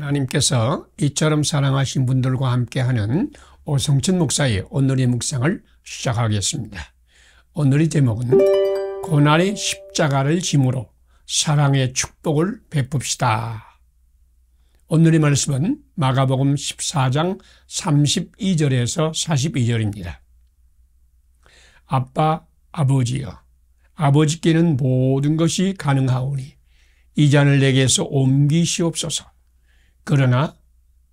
하나님께서 이처럼 사랑하신 분들과 함께하는 오성천 목사의 오늘의 묵상을 시작하겠습니다. 오늘의 제목은 고난의 십자가를 짐으로 사랑의 축복을 베풉시다. 오늘의 말씀은 마가복음 14장 32절에서 42절입니다. 아빠, 아버지여, 아버지께는 모든 것이 가능하오니 이 잔을 내게서 옮기시옵소서. 그러나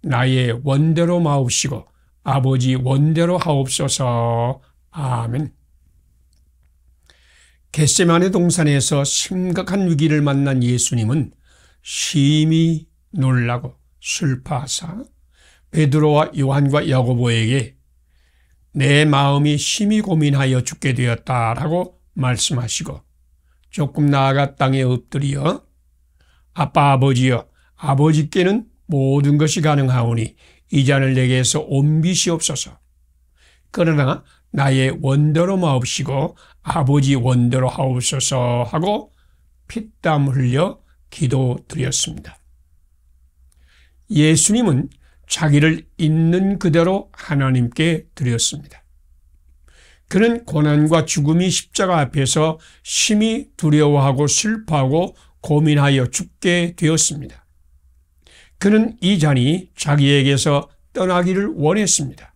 나의 원대로 마옵시고 아버지 원대로 하옵소서. 아멘. 겟세마네 동산에서 심각한 위기를 만난 예수님은 심히 놀라고 슬퍼하사 베드로와 요한과 야고보에게 내 마음이 심히 고민하여 죽게 되었다라고 말씀하시고 조금 나아가 땅에 엎드려 아빠, 아버지여, 아버지께는 모든 것이 가능하오니 이 잔을 내게서 옮기시옵소서. 그러나 나의 원대로 마옵시고 아버지 원대로 하옵소서 하고 피땀 흘려 기도드렸습니다. 예수님은 자기를 있는 그대로 하나님께 드렸습니다. 그는 고난과 죽음이 십자가 앞에서 심히 두려워하고 슬퍼하고 고민하여 죽게 되었습니다. 그는 이 잔이 자기에게서 떠나기를 원했습니다.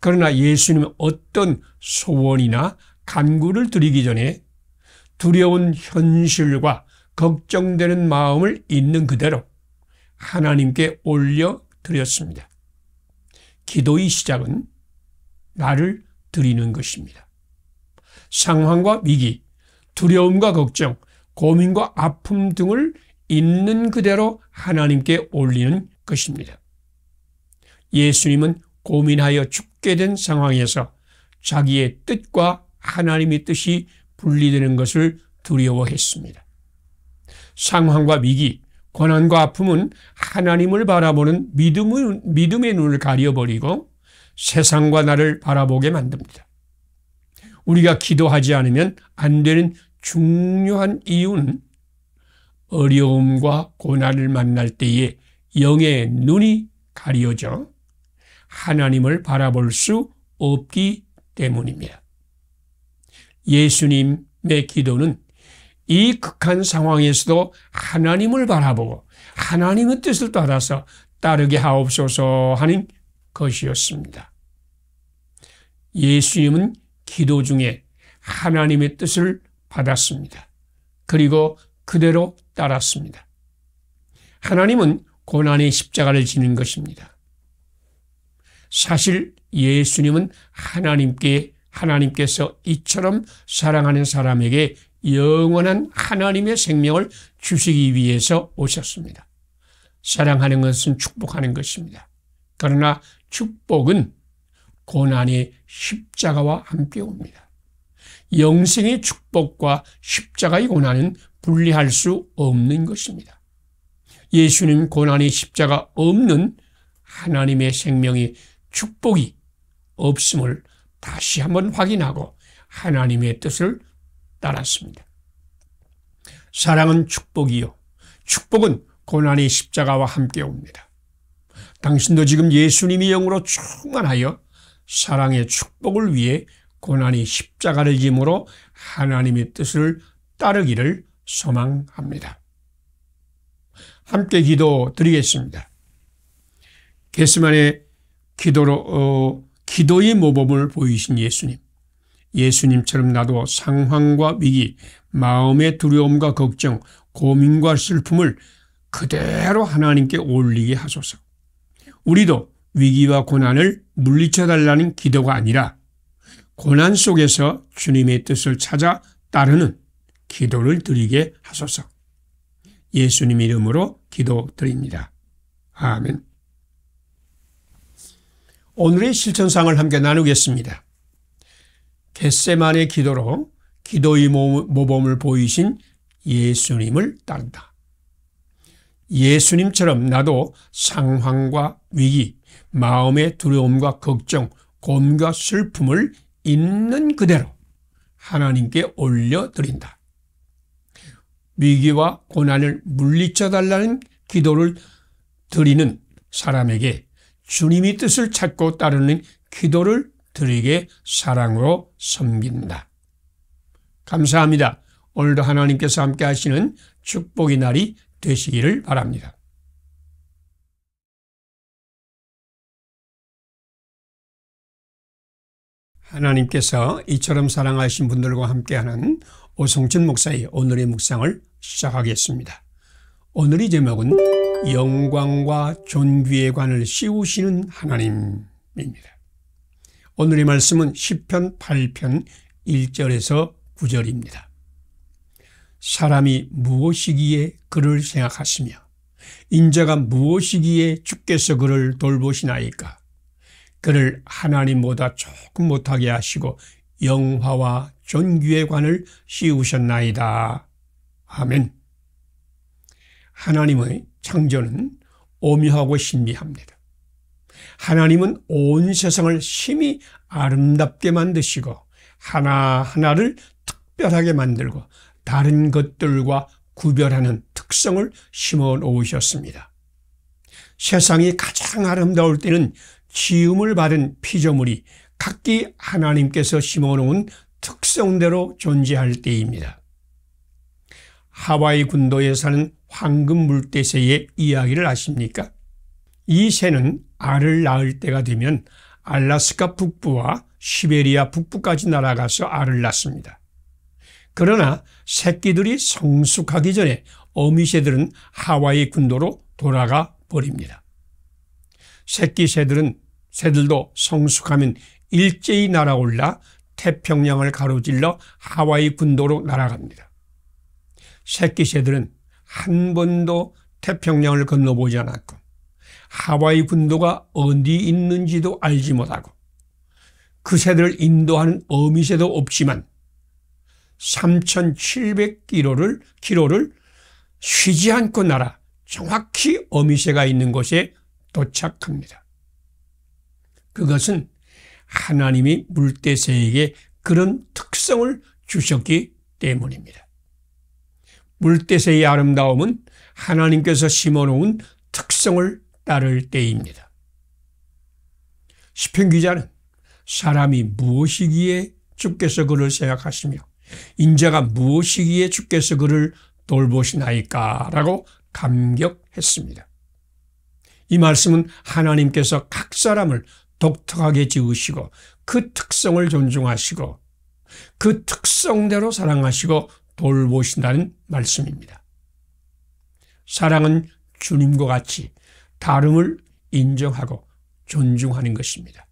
그러나 예수님은 어떤 소원이나 간구를 드리기 전에 두려운 현실과 걱정되는 마음을 있는 그대로 하나님께 올려드렸습니다. 기도의 시작은 나를 드리는 것입니다. 상황과 위기, 두려움과 걱정, 고민과 아픔 등을 있는 그대로 하나님께 올리는 것입니다. 예수님은 고민하여 죽게 된 상황에서 자기의 뜻과 하나님의 뜻이 분리되는 것을 두려워했습니다. 상황과 위기, 고난과 아픔은 하나님을 바라보는 믿음의 눈을 가려버리고 세상과 나를 바라보게 만듭니다. 우리가 기도하지 않으면 안 되는 중요한 이유는 어려움과 고난을 만날 때에 영의 눈이 가려져 하나님을 바라볼 수 없기 때문입니다. 예수님의 기도는 이 극한 상황에서도 하나님을 바라보고 하나님의 뜻을 따라서 따르게 하옵소서 하는 것이었습니다. 예수님은 기도 중에 하나님의 뜻을 받았습니다. 그리고 그대로 따랐습니다. 하나님은 고난의 십자가를 지는 것입니다. 사실 예수님은 하나님께서 이처럼 사랑하는 사람에게 영원한 하나님의 생명을 주시기 위해서 오셨습니다. 사랑하는 것은 축복하는 것입니다. 그러나 축복은 고난의 십자가와 함께 옵니다. 영생의 축복과 십자가의 고난은 분리할 수 없는 것입니다. 예수님 고난의 십자가 없는 하나님의 생명의 축복이 없음을 다시 한번 확인하고 하나님의 뜻을 따랐습니다. 사랑은 축복이요. 축복은 고난의 십자가와 함께 옵니다. 당신도 지금 예수님의 영으로 충만하여 사랑의 축복을 위해 고난의 십자가를 짐으로 하나님의 뜻을 따르기를 소망합니다. 함께 기도 드리겠습니다. 겟세마네 기도의 모범을 보이신 예수님. 예수님처럼 나도 상황과 위기, 마음의 두려움과 걱정, 고민과 슬픔을 그대로 하나님께 올리게 하소서. 우리도 위기와 고난을 물리쳐달라는 기도가 아니라 고난 속에서 주님의 뜻을 찾아 따르는 기도를 드리게 하소서. 예수님 이름으로 기도드립니다. 아멘. 오늘의 실천상을 함께 나누겠습니다. 겟세마네 기도로 기도의 모범을 보이신 예수님을 따른다. 예수님처럼 나도 상황과 위기, 마음의 두려움과 걱정, 고민과 슬픔을 있는 그대로 하나님께 올려드린다. 위기와 고난을 물리쳐 달라는 기도를 드리는 사람에게 주님의 뜻을 찾고 따르는 기도를 드리게 사랑으로 섬긴다. 감사합니다. 오늘도 하나님께서 함께 하시는 축복의 날이 되시기를 바랍니다. 하나님께서 이처럼 사랑하신 분들과 함께하는 오성천 목사의 오늘의 묵상을 시작하겠습니다. 오늘의 제목은 영광과 존귀의 관을 씌우시는 하나님입니다. 오늘의 말씀은 시편 8편 1절에서 9절입니다. 사람이 무엇이기에 그를 생각하시며 인자가 무엇이기에 주께서 그를 돌보시나이까. 그를 하나님보다 조금 못하게 하시고 영화와 존귀의 관을 씌우셨나이다. 아멘. 하나님의 창조는 오묘하고 신비합니다. 하나님은 온 세상을 심히 아름답게 만드시고 하나하나를 특별하게 만들고 다른 것들과 구별하는 특성을 심어 놓으셨습니다. 세상이 가장 아름다울 때는 지음을 받은 피조물이 각기 하나님께서 심어놓은 특성대로 존재할 때입니다. 하와이 군도에 사는 황금 물대새의 이야기를 아십니까? 이 새는 알을 낳을 때가 되면 알라스카 북부와 시베리아 북부까지 날아가서 알을 낳습니다. 그러나 새끼들이 성숙하기 전에 어미새들은 하와이 군도로 돌아가 버립니다. 새끼 새들도 성숙하면 일제히 날아올라 태평양을 가로질러 하와이 군도로 날아갑니다. 새끼 새들은 한 번도 태평양을 건너보지 않았고 하와이 군도가 어디 있는지도 알지 못하고 그 새들을 인도하는 어미새도 없지만 3,700km를 쉬지 않고 날아 정확히 어미새가 있는 곳에 도착합니다. 그것은 하나님이 물대새에게 그런 특성을 주셨기 때문입니다. 물대새의 아름다움은 하나님께서 심어놓은 특성을 따를 때입니다. 시편 기자는 사람이 무엇이기에 주께서 그를 생각하시며 인자가 무엇이기에 주께서 그를 돌보시나이까 라고 감격했습니다. 이 말씀은 하나님께서 각 사람을 독특하게 지으시고 그 특성을 존중하시고 그 특성대로 사랑하시고 돌보신다는 말씀입니다. 사랑은 주님과 같이 다름을 인정하고 존중하는 것입니다.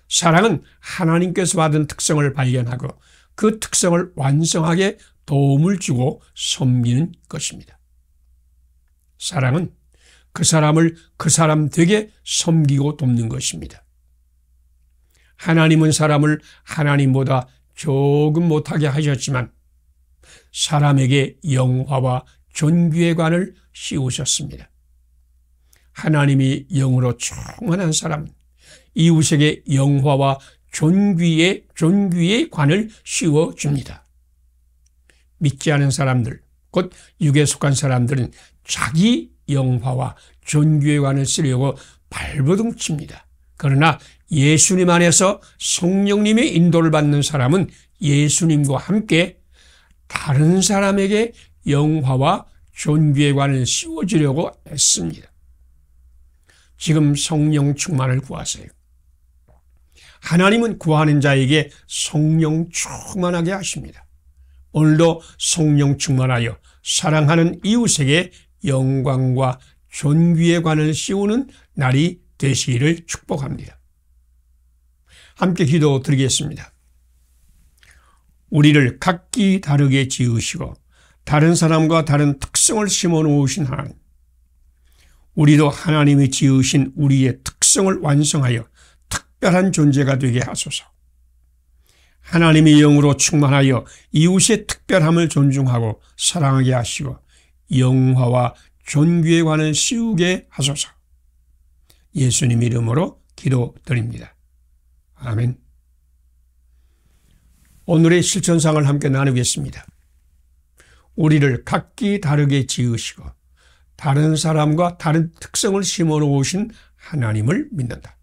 사랑은 하나님께서 받은 특성을 발견하고 그 특성을 완성하게 도움을 주고 섬기는 것입니다. 사랑은 그 사람을 그 사람 되게 섬기고 돕는 것입니다. 하나님은 사람을 하나님보다 조금 못하게 하셨지만 사람에게 영화와 존귀의 관을 씌우셨습니다. 하나님이 영으로 충만한 사람은 이웃에게 영화와 존귀의 관을 씌워줍니다. 믿지 않은 사람들, 곧 육에 속한 사람들은 자기 영화와 존귀의 관을 쓰려고 발버둥 칩니다. 그러나 예수님 안에서 성령님의 인도를 받는 사람은 예수님과 함께 다른 사람에게 영화와 존귀의 관을 씌워주려고 했습니다. 지금 성령 충만을 구하세요. 하나님은 구하는 자에게 성령 충만하게 하십니다. 오늘도 성령 충만하여 사랑하는 이웃에게 영광과 존귀의 관을 씌우는 날이 되시기를 축복합니다. 함께 기도드리겠습니다. 우리를 각기 다르게 지으시고 다른 사람과 다른 특성을 심어 놓으신 하나님, 우리도 하나님이 지으신 우리의 특성을 완성하여 특별한 존재가 되게 하소서. 하나님의 영으로 충만하여 이웃의 특별함을 존중하고 사랑하게 하시고 영화와 존귀의 관을 씌우게 하소서. 예수님 이름으로 기도드립니다. 아멘. 오늘의 실천상을 함께 나누겠습니다. 우리를 각기 다르게 지으시고 다른 사람과 다른 특성을 심어 놓으신 하나님을 믿는다.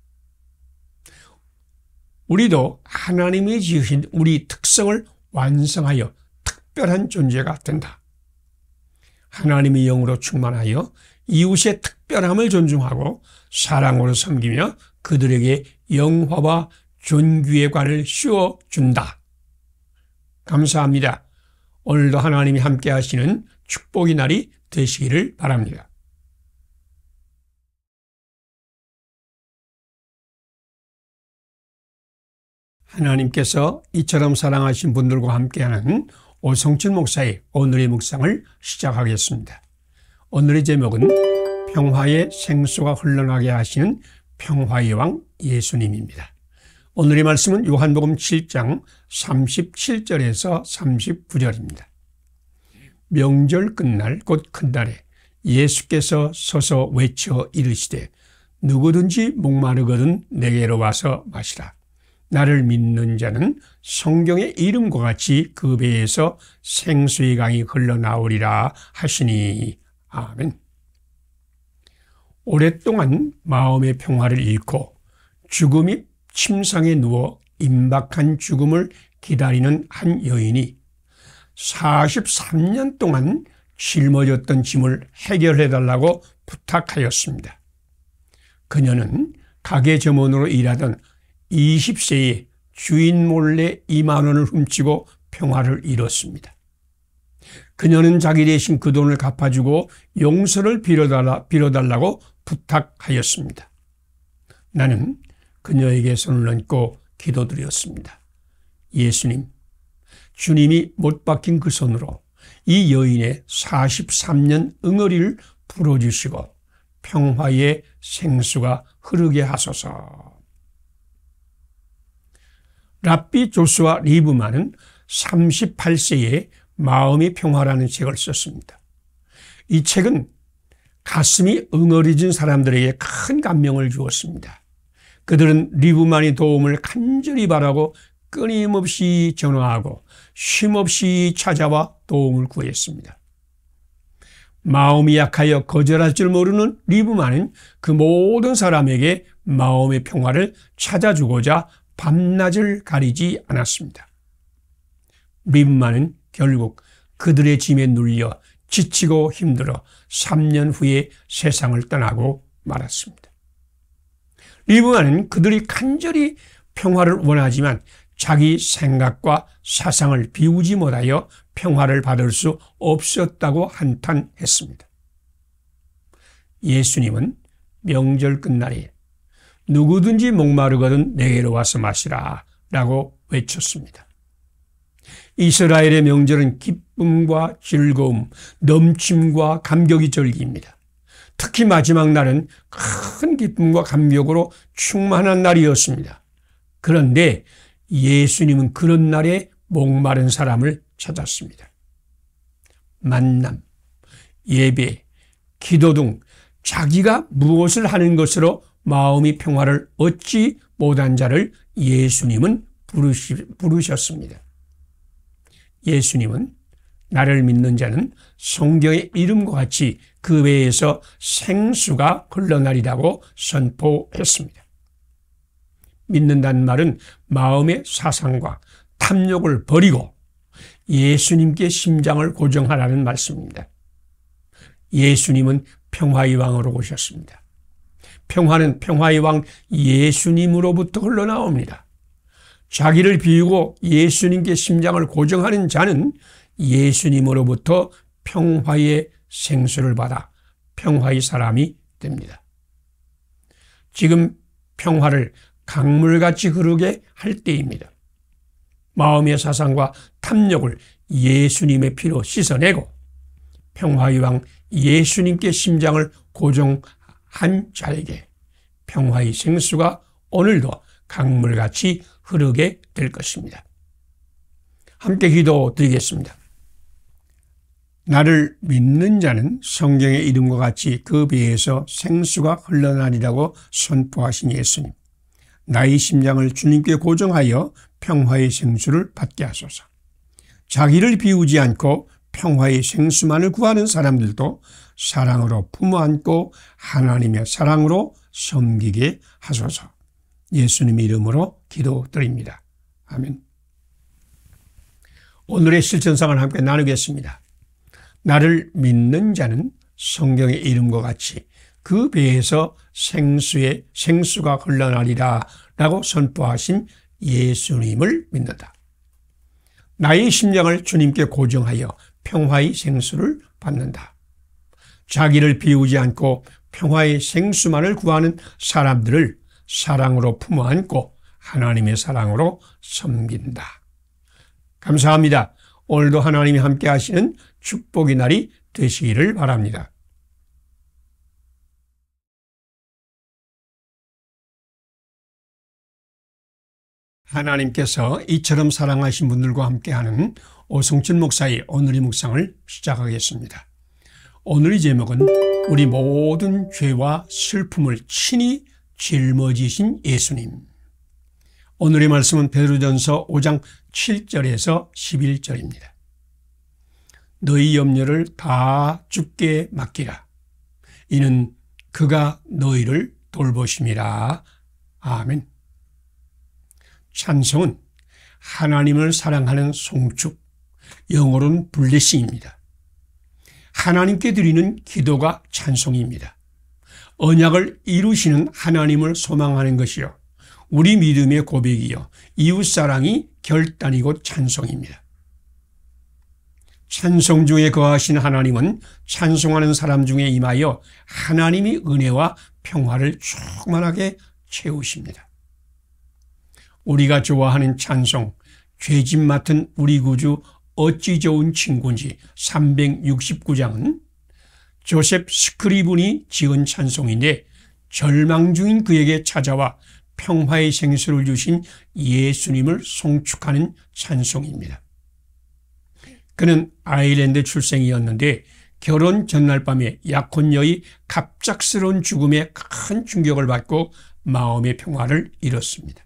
우리도 하나님이 지으신 우리 특성을 완성하여 특별한 존재가 된다. 하나님의 영으로 충만하여 이웃의 특별함을 존중하고 사랑으로 섬기며 그들에게 영화와 존귀의 관을 씌워준다. 감사합니다. 오늘도 하나님이 함께 하시는 축복의 날이 되시기를 바랍니다. 하나님께서 이처럼 사랑하신 분들과 함께하는 오성춘 목사의 오늘의 묵상을 시작하겠습니다. 오늘의 제목은 평화의 생수가 흘러나게 하시는 평화의 왕 예수님입니다. 오늘의 말씀은 요한복음 7장 37절에서 39절입니다. 명절 끝날 곧 큰날에 예수께서 서서 외쳐 이르시되 누구든지 목마르거든 내게로 와서 마시라. 나를 믿는 자는 성경의 이름과 같이 그 배에서 생수의 강이 흘러나오리라 하시니. 아멘. 오랫동안 마음의 평화를 잃고 죽음이 침상에 누워 임박한 죽음을 기다리는 한 여인이 43년 동안 짊어졌던 짐을 해결해달라고 부탁하였습니다. 그녀는 가게 점원으로 일하던 20세에 주인 몰래 2만 원을 훔치고 평화를 잃었습니다. 그녀는 자기 대신 그 돈을 갚아주고 용서를 빌어달라고 부탁하였습니다. 나는 그녀에게 손을 얹고 기도드렸습니다. 예수님, 주님이 못 박힌 그 손으로 이 여인의 43년 응어리를 풀어주시고 평화의 생수가 흐르게 하소서. 랍비 조슈아 리브만은 38세에 마음의 평화라는 책을 썼습니다. 이 책은 가슴이 응어리진 사람들에게 큰 감명을 주었습니다. 그들은 리브만의 도움을 간절히 바라고 끊임없이 전화하고 쉼없이 찾아와 도움을 구했습니다. 마음이 약하여 거절할 줄 모르는 리브만은 그 모든 사람에게 마음의 평화를 찾아주고자 밤낮을 가리지 않았습니다. 리브만은 결국 그들의 짐에 눌려 지치고 힘들어 3년 후에 세상을 떠나고 말았습니다. 리브만은 그들이 간절히 평화를 원하지만 자기 생각과 사상을 비우지 못하여 평화를 받을 수 없었다고 한탄했습니다. 예수님은 명절 끝날에 누구든지 목마르거든 내게로 와서 마시라 라고 외쳤습니다. 이스라엘의 명절은 기쁨과 즐거움, 넘침과 감격이 절기입니다. 특히 마지막 날은 큰 기쁨과 감격으로 충만한 날이었습니다. 그런데 예수님은 그런 날에 목마른 사람을 찾았습니다. 만남, 예배, 기도 등 자기가 무엇을 하는 것으로 마음의 평화를 얻지 못한 자를 예수님은 부르셨습니다. 예수님은 나를 믿는 자는 성경의 이름과 같이 그 배에서 생수가 흘러나리라고 선포했습니다. 믿는다는 말은 마음의 사상과 탐욕을 버리고 예수님께 심장을 고정하라는 말씀입니다. 예수님은 평화의 왕으로 오셨습니다. 평화는 평화의 왕 예수님으로부터 흘러나옵니다. 자기를 비우고 예수님께 심장을 고정하는 자는 예수님으로부터 평화의 생수를 받아 평화의 사람이 됩니다. 지금 평화를 강물같이 흐르게 할 때입니다. 마음의 사상과 탐욕을 예수님의 피로 씻어내고 평화의 왕 예수님께 심장을 고정한 자에게 평화의 생수가 오늘도 강물같이 흐르게 될 것입니다. 함께 기도드리겠습니다. 나를 믿는 자는 성경의 이름과 같이 그 배에서 생수가 흘러나리라고 선포하신 예수님. 나의 심장을 주님께 고정하여 평화의 생수를 받게 하소서. 자기를 비우지 않고 평화의 생수만을 구하는 사람들도 사랑으로 품어안고 하나님의 사랑으로 섬기게 하소서. 예수님의 이름으로 기도드립니다. 아멘. 오늘의 실천상을 함께 나누겠습니다. 나를 믿는 자는 성경의 이름과 같이 그 배에서 생수가 흘러나리라 라고 선포하신 예수님을 믿는다. 나의 심장을 주님께 고정하여 평화의 생수를 받는다. 자기를 비우지 않고 평화의 생수만을 구하는 사람들을 사랑으로 품어안고 하나님의 사랑으로 섬긴다. 감사합니다. 오늘도 하나님이 함께 하시는 축복의 날이 되시기를 바랍니다. 하나님께서 이처럼 사랑하신 분들과 함께하는 오성춘 목사의 오늘의 묵상을 시작하겠습니다. 오늘의 제목은 우리 모든 죄와 슬픔을 친히 짊어지신 예수님. 오늘의 말씀은 베드로전서 5장 7절에서 11절입니다. 너희 염려를 다 주께 맡기라. 이는 그가 너희를 돌보심이라. 아멘. 찬송은 하나님을 사랑하는 송축, 영어로는 블레싱입니다. 하나님께 드리는 기도가 찬송입니다. 언약을 이루시는 하나님을 소망하는 것이요, 우리 믿음의 고백이요, 이웃사랑이 결단이고 찬송입니다. 찬송 중에 거하신 하나님은 찬송하는 사람 중에 임하여 하나님의 은혜와 평화를 충만하게 채우십니다. 우리가 좋아하는 찬송, 죄짐 맡은 우리 구주 어찌 좋은 친구인지 369장은 조셉 스크리븐이 지은 찬송인데 절망 중인 그에게 찾아와 평화의 생수를 주신 예수님을 송축하는 찬송입니다. 그는 아일랜드 출생이었는데 결혼 전날 밤에 약혼녀의 갑작스러운 죽음에 큰 충격을 받고 마음의 평화를 잃었습니다.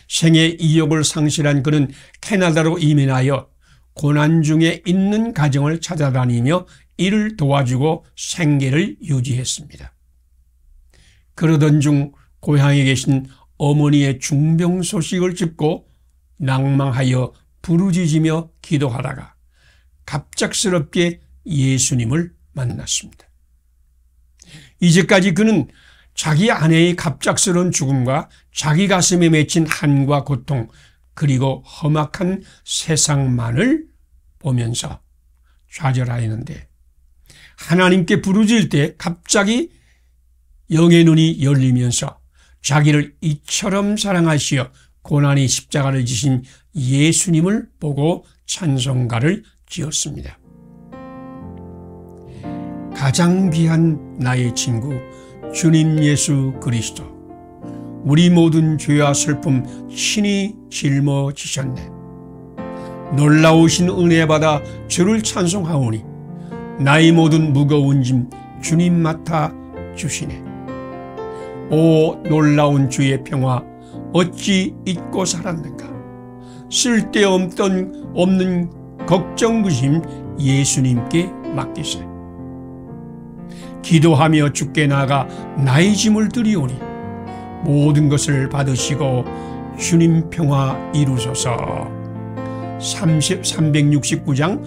생의 이욕을 상실한 그는 캐나다로 이민하여 고난 중에 있는 가정을 찾아다니며 이를 도와주고 생계를 유지했습니다. 그러던 중 고향에 계신 어머니의 중병 소식을 듣고 낭망하여 부르짖으며 기도하다가 갑작스럽게 예수님을 만났습니다. 이제까지 그는 자기 아내의 갑작스러운 죽음과 자기 가슴에 맺힌 한과 고통, 그리고 험악한 세상만을 보면서 좌절하였는데 하나님께 부르짖을 때 갑자기 영의 눈이 열리면서 자기를 이처럼 사랑하시어 고난의 십자가를 지신 예수님을 보고 찬송가를 지었습니다. 가장 귀한 나의 친구 주님 예수 그리스도, 우리 모든 죄와 슬픔 친히 짊어지셨네. 놀라우신 은혜 받아 주를 찬송하오니 나의 모든 무거운 짐 주님 맡아 주시네. 오 놀라운 주의 평화 어찌 잊고 살았는가. 쓸데없는 걱정 부심 예수님께 맡기세. 기도하며 주께 나아가 나의 짐을 드리오니 모든 것을 받으시고 주님 평화 이루소서. 369장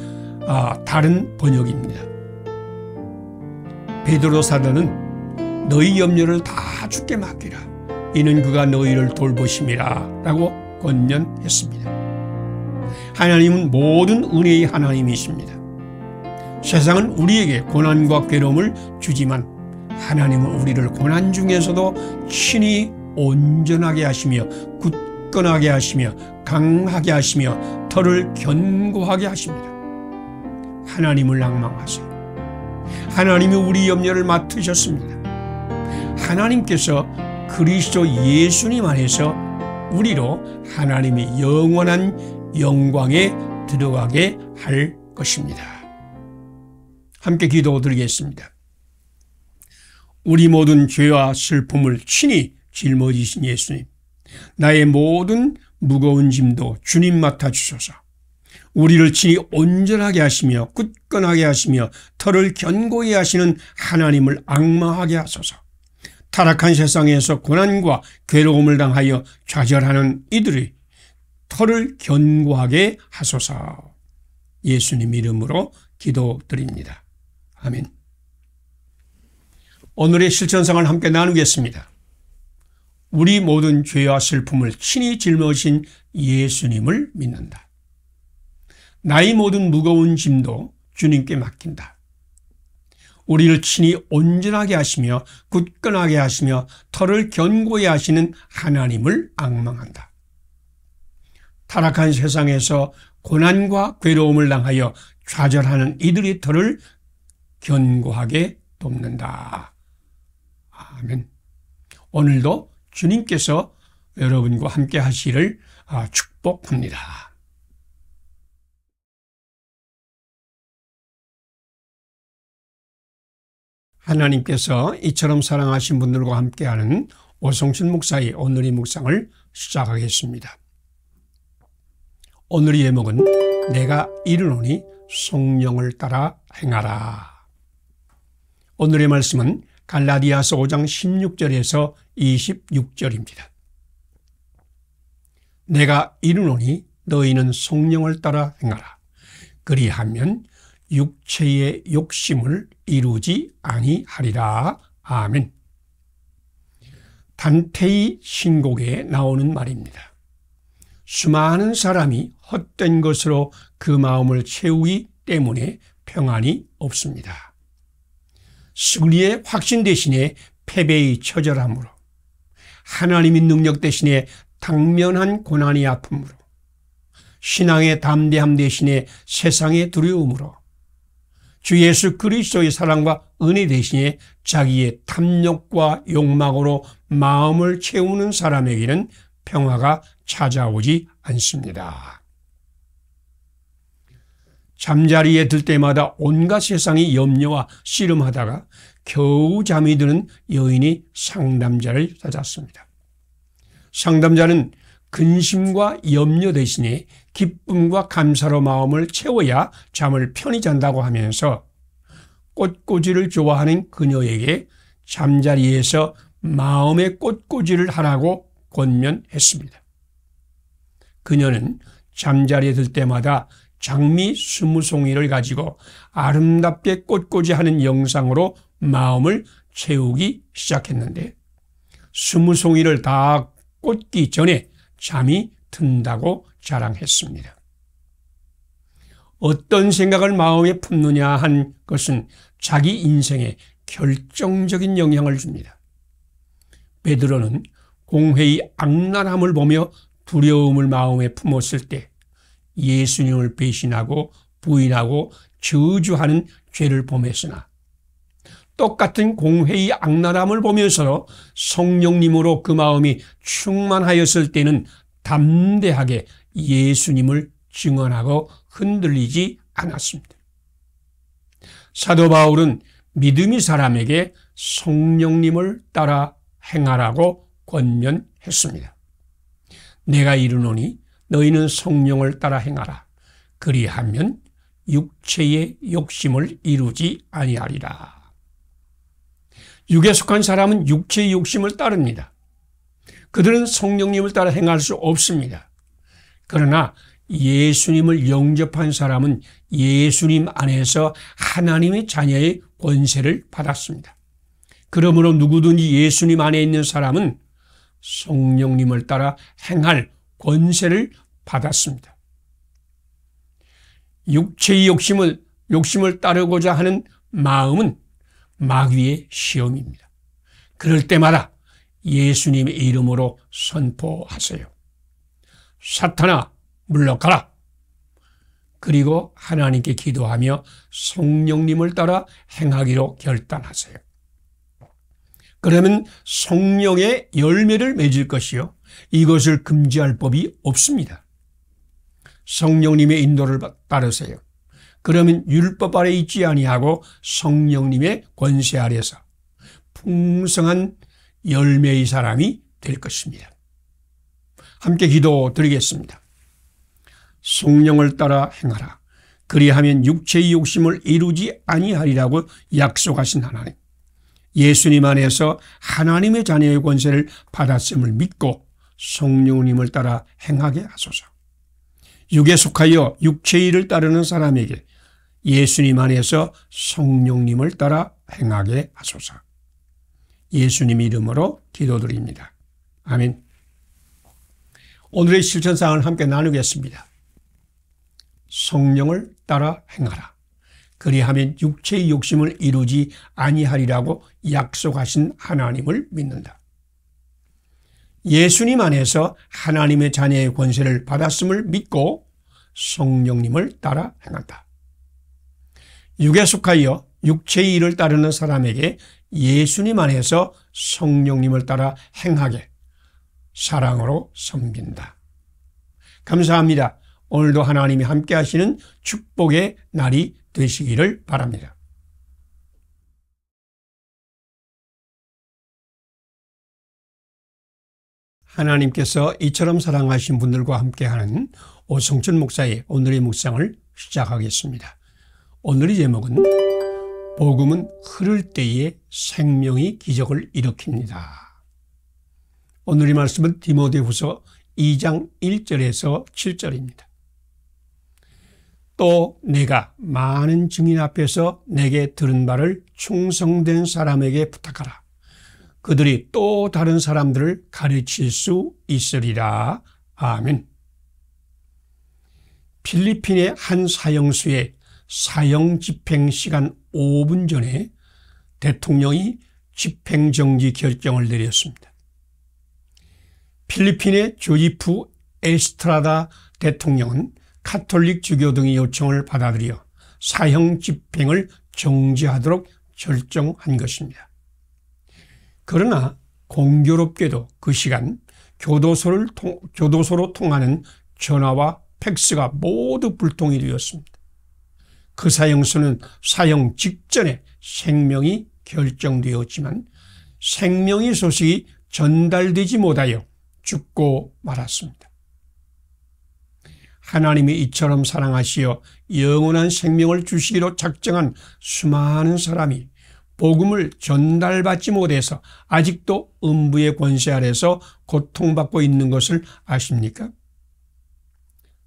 다른 번역입니다. 베드로 사도는 너희 염려를 다 주께 맡기라. 이는 그가 너희를 돌보심이라 라고 권면했습니다. 하나님은 모든 은혜의 하나님이십니다. 세상은 우리에게 고난과 괴로움을 주지만 하나님은 우리를 고난 중에서도 친히 온전하게 하시며 굳건하게 하시며 강하게 하시며 털을 견고하게 하십니다. 하나님을 낭망하세요. 하나님이 우리 염려를 맡으셨습니다. 하나님께서 그리스도 예수님 안에서 우리로 하나님의 영원한 영광에 들어가게 할 것입니다. 함께 기도드리겠습니다. 우리 모든 죄와 슬픔을 친히 짊어지신 예수님, 나의 모든 무거운 짐도 주님 맡아주소서. 우리를 친히 온전하게 하시며 굳건하게 하시며 털을 견고히 하시는 하나님을 앙망하게 하소서. 타락한 세상에서 고난과 괴로움을 당하여 좌절하는 이들의 털을 견고하게 하소서. 예수님 이름으로 기도드립니다. 아멘. 오늘의 실천상을 함께 나누겠습니다. 우리 모든 죄와 슬픔을 친히 짊어진 예수님을 믿는다. 나의 모든 무거운 짐도 주님께 맡긴다. 우리를 친히 온전하게 하시며 굳건하게 하시며 털을 견고히 하시는 하나님을 앙망한다. 타락한 세상에서 고난과 괴로움을 당하여 좌절하는 이들의 털을 견고하게 돕는다. 아멘. 오늘도 주님께서 여러분과 함께 하시기를 축복합니다. 하나님께서 이처럼 사랑하신 분들과 함께하는 오성춘 목사의 오늘의 묵상을 시작하겠습니다. 오늘의 제목은 내가 이르노니 성령을 따라 행하라. 오늘의 말씀은 갈라디아서 5장 16절에서 26절입니다. 내가 이르노니 너희는 성령을 따라 행하라. 그리하면 육체의 욕심을 이루지 아니하리라. 아멘. 단테의 신곡에 나오는 말입니다. 수많은 사람이 헛된 것으로 그 마음을 채우기 때문에 평안이 없습니다. 승리의 확신 대신에 패배의 처절함으로, 하나님의 능력 대신에 당면한 고난의 아픔으로, 신앙의 담대함 대신에 세상의 두려움으로, 주 예수 그리스도의 사랑과 은혜 대신에 자기의 탐욕과 욕망으로 마음을 채우는 사람에게는 평화가 찾아오지 않습니다. 잠자리에 들 때마다 온갖 세상의 염려와 씨름하다가 겨우 잠이 드는 여인이 상담자를 찾았습니다. 상담자는 근심과 염려 대신에 기쁨과 감사로 마음을 채워야 잠을 편히 잔다고 하면서 꽃꽂이를 좋아하는 그녀에게 잠자리에서 마음의 꽃꽂이를 하라고 권면했습니다. 그녀는 잠자리에 들 때마다 장미 20송이를 가지고 아름답게 꽃꽂이하는 영상으로 마음을 채우기 시작했는데 20송이를 다 꽂기 전에 잠이 든다고 자랑했습니다. 어떤 생각을 마음에 품느냐 한 것은 자기 인생에 결정적인 영향을 줍니다. 베드로는 공회의 악랄함을 보며 두려움을 마음에 품었을 때 예수님을 배신하고 부인하고 저주하는 죄를 범했으나 똑같은 공회의 악랄함을 보면서 성령님으로 그 마음이 충만하였을 때는 담대하게 예수님을 증언하고 흔들리지 않았습니다. 사도 바울은 믿음의 사람에게 성령님을 따라 행하라고 권면했습니다. 내가 이르노니 너희는 성령을 따라 행하라. 그리하면 육체의 욕심을 이루지 아니하리라. 육에 속한 사람은 육체의 욕심을 따릅니다. 그들은 성령님을 따라 행할 수 없습니다. 그러나 예수님을 영접한 사람은 예수님 안에서 하나님의 자녀의 권세를 받았습니다. 그러므로 누구든지 예수님 안에 있는 사람은 성령님을 따라 행할 권세를 받았습니다. 육체의 욕심을 따르고자 하는 마음은 마귀의 시험입니다. 그럴 때마다 예수님의 이름으로 선포하세요. 사탄아, 물러가라. 그리고 하나님께 기도하며 성령님을 따라 행하기로 결단하세요. 그러면 성령의 열매를 맺을 것이요, 이것을 금지할 법이 없습니다. 성령님의 인도를 따르세요. 그러면 율법 아래 있지 아니하고 성령님의 권세 아래서 풍성한 열매의 사람이 될 것입니다. 함께 기도드리겠습니다. 성령을 따라 행하라. 그리하면 육체의 욕심을 이루지 아니하리라고 약속하신 하나님. 예수님 안에서 하나님의 자녀의 권세를 받았음을 믿고 성령님을 따라 행하게 하소서. 육에 속하여 육체의 일을 따르는 사람에게 예수님 안에서 성령님을 따라 행하게 하소서. 예수님 이름으로 기도드립니다. 아멘. 오늘의 실천사항을 함께 나누겠습니다. 성령을 따라 행하라. 그리하면 육체의 욕심을 이루지 아니하리라고 약속하신 하나님을 믿는다. 예수님 안에서 하나님의 자녀의 권세를 받았음을 믿고 성령님을 따라 행한다. 육에 속하여 육체의 일을 따르는 사람에게 예수님 안에서 성령님을 따라 행하게 사랑으로 섬긴다. 감사합니다. 오늘도 하나님이 함께 하시는 축복의 날이 되시기를 바랍니다. 하나님께서 이처럼 사랑하신 분들과 함께하는 오성천 목사의 오늘의 묵상을 시작하겠습니다. 오늘의 제목은 복음은 흐를 때에 생명이 기적을 일으킵니다. 오늘의 말씀은 디모데후서 2장 1절에서 7절입니다. 또 내가 많은 증인 앞에서 내게 들은 바를 충성된 사람에게 부탁하라. 그들이 또 다른 사람들을 가르칠 수 있으리라. 아멘. 필리핀의 한 사형수의 사형 집행 시간 5분 전에 대통령이 집행정지 결정을 내렸습니다. 필리핀의 조지프 에스트라다 대통령은 카톨릭 주교 등의 요청을 받아들여 사형 집행을 정지하도록 결정한 것입니다. 그러나 공교롭게도 그 시간 교도소로 통하는 전화와 팩스가 모두 불통이 되었습니다. 그 사형수는 사형 직전에 생명이 결정되었지만 생명의 소식이 전달되지 못하여 죽고 말았습니다. 하나님이 이처럼 사랑하시어 영원한 생명을 주시기로 작정한 수많은 사람이 복음을 전달받지 못해서 아직도 음부의 권세 아래서 고통받고 있는 것을 아십니까?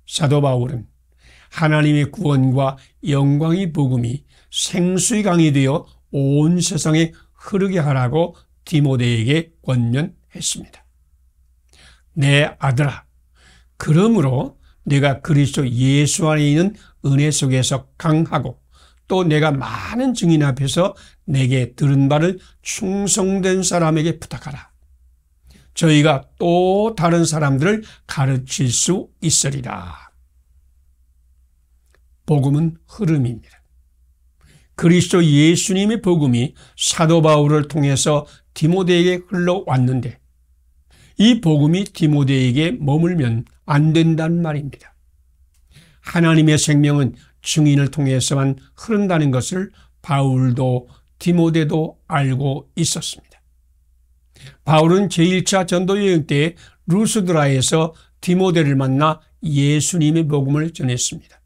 사도 바울은 하나님의 구원과 영광의 복음이 생수의 강이 되어 온 세상에 흐르게 하라고 디모데에게 권면했습니다. 내 아들아, 그러므로 내가 그리스도 예수 안에 있는 은혜 속에서 강하고 또 내가 많은 증인 앞에서 내게 들은 바를 충성된 사람에게 부탁하라. 저희가 또 다른 사람들을 가르칠 수 있으리라. 복음은 흐름입니다. 그리스도 예수님의 복음이 사도 바울을 통해서 디모데에게 흘러왔는데 이 복음이 디모데에게 머물면 안 된다는 말입니다. 하나님의 생명은 증인을 통해서만 흐른다는 것을 바울도 디모데도 알고 있었습니다. 바울은 제1차 전도여행 때 루스드라에서 디모데를 만나 예수님의 복음을 전했습니다.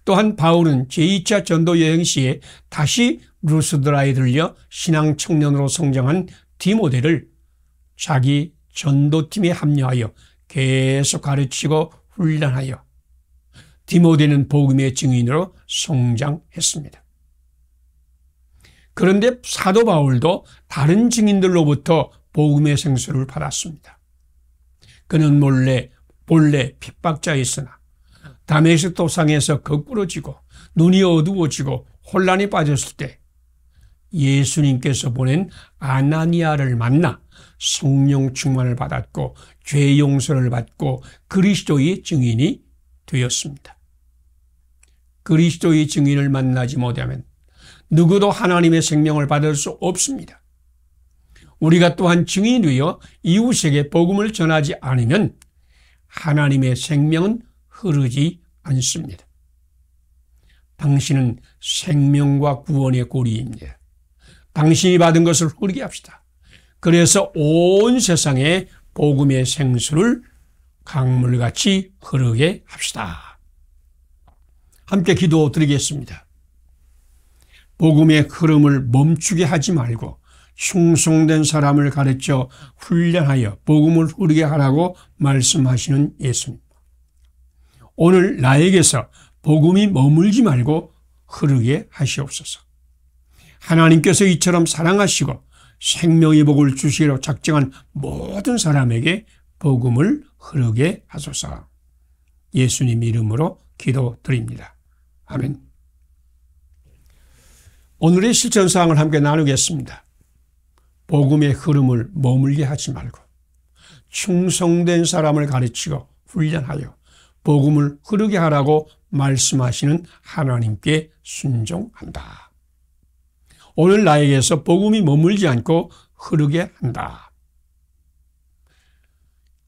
또한 바울은 제2차 전도여행 시에 다시 루스드라에 들려 신앙 청년으로 성장한 디모데를 자기 전도팀에 합류하여 계속 가르치고 훈련하여 디모데는 복음의 증인으로 성장했습니다. 그런데 사도 바울도 다른 증인들로부터 복음의 생수를 받았습니다. 그는 본래 핍박자였으나 다메섹 도상에서 거꾸러지고 눈이 어두워지고 혼란에 빠졌을 때 예수님께서 보낸 아나니아를 만나 성령 충만을 받았고 죄 용서를 받고 그리스도의 증인이 되었습니다. 그리스도의 증인을 만나지 못하면 누구도 하나님의 생명을 받을 수 없습니다. 우리가 또한 증인이 되어 이웃에게 복음을 전하지 않으면 하나님의 생명은 흐르지 않습니다. 당신은 생명과 구원의 고리입니다. 당신이 받은 것을 흐르게 합시다. 그래서 온 세상에 복음의 생수를 강물같이 흐르게 합시다. 함께 기도드리겠습니다. 복음의 흐름을 멈추게 하지 말고 충성된 사람을 가르쳐 훈련하여 복음을 흐르게 하라고 말씀하시는 예수님. 오늘 나에게서 복음이 머물지 말고 흐르게 하시옵소서. 하나님께서 이처럼 사랑하시고 생명의 복을 주시기로 작정한 모든 사람에게 복음을 흐르게 하소서. 예수님 이름으로 기도드립니다. 아멘. 오늘의 실천사항을 함께 나누겠습니다. 복음의 흐름을 머물게 하지 말고 충성된 사람을 가르치고 훈련하여 복음을 흐르게 하라고 말씀하시는 하나님께 순종한다. 오늘 나에게서 복음이 머물지 않고 흐르게 한다.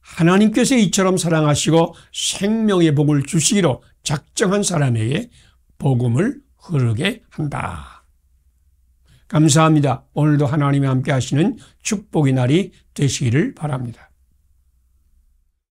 하나님께서 이처럼 사랑하시고 생명의 복을 주시기로 작정한 사람에게 복음을 흐르게 한다. 감사합니다. 오늘도 하나님이 함께 하시는 축복의 날이 되시기를 바랍니다.